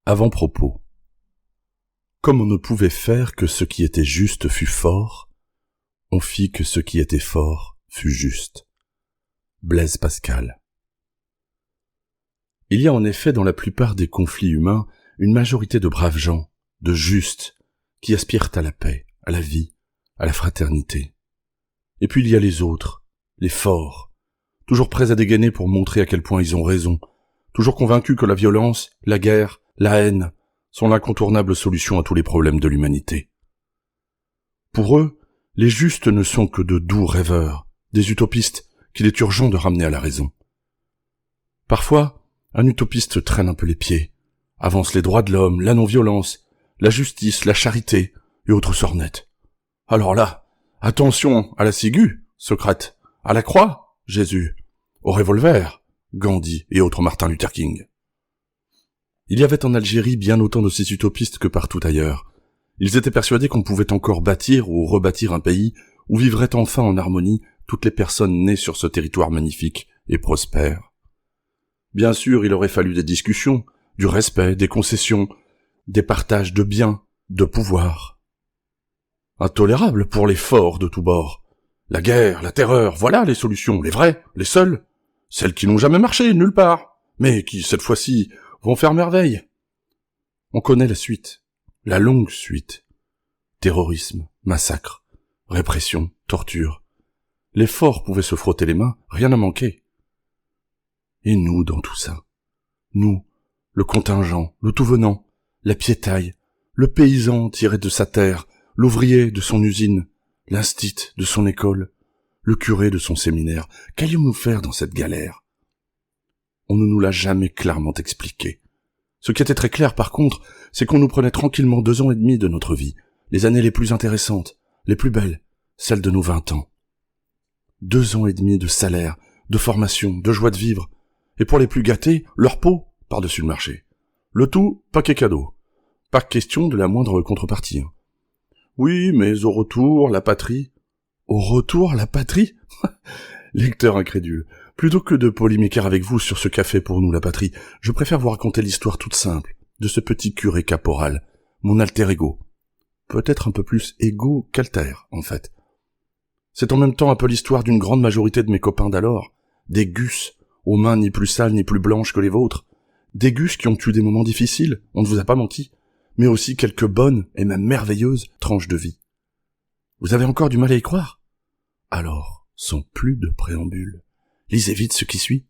Avant-propos. Comme on ne pouvait faire que ce qui était juste fût fort, on fit que ce qui était fort fût juste. Blaise Pascal. Il y a en effet dans la plupart des conflits humains une majorité de braves gens, de justes, qui aspirent à la paix, à la vie, à la fraternité. Et puis il y a les autres, les forts, toujours prêts à dégainer pour montrer à quel point ils ont raison, toujours convaincus que la violence, la guerre, la haine sont l'incontournable solution à tous les problèmes de l'humanité. Pour eux, les justes ne sont que de doux rêveurs, des utopistes qu'il est urgent de ramener à la raison. Parfois, un utopiste traîne un peu les pieds, avance les droits de l'homme, la non-violence, la justice, la charité et autres sornettes. Alors là, attention à la ciguë, Socrate, à la croix, Jésus, au revolver, Gandhi et autres Martin Luther King. Il y avait en Algérie bien autant de ces utopistes que partout ailleurs. Ils étaient persuadés qu'on pouvait encore bâtir ou rebâtir un pays où vivraient enfin en harmonie toutes les personnes nées sur ce territoire magnifique et prospère. Bien sûr, il aurait fallu des discussions, du respect, des concessions, des partages de biens, de pouvoir. Intolérable pour les forts de tous bords. La guerre, la terreur, voilà les solutions, les vraies, les seules, celles qui n'ont jamais marché nulle part, mais qui, cette fois-ci, vont faire merveille. On connaît la suite, la longue suite. Terrorisme, massacre, répression, torture. Les forts pouvaient se frotter les mains, rien n'a manqué. Et nous dans tout ça? Nous, le contingent, le tout venant, la piétaille, le paysan tiré de sa terre, l'ouvrier de son usine, l'instit de son école, le curé de son séminaire, qu'allions-nous faire dans cette galère? On ne nous l'a jamais clairement expliqué. Ce qui était très clair par contre, c'est qu'on nous prenait tranquillement 2 ans et demi de notre vie, les années les plus intéressantes, les plus belles, celles de nos 20 ans. 2 ans et demi de salaire, de formation, de joie de vivre, et pour les plus gâtés, leur peau par-dessus le marché. Le tout, paquet cadeau. Pas question de la moindre contrepartie. Oui, mais au retour, la patrie... Au retour, la patrie? Lecteur incrédule, plutôt que de polémiquer avec vous sur ce qu'a fait pour nous la patrie, je préfère vous raconter l'histoire toute simple de ce petit curé caporal, mon alter ego. Peut-être un peu plus égo qu'alter, en fait. C'est en même temps un peu l'histoire d'une grande majorité de mes copains d'alors, des gus, aux mains ni plus sales ni plus blanches que les vôtres, des gus qui ont eu des moments difficiles, on ne vous a pas menti, mais aussi quelques bonnes et même merveilleuses tranches de vie. Vous avez encore du mal à y croire? Alors, sans plus de préambule, lisez vite ce qui suit.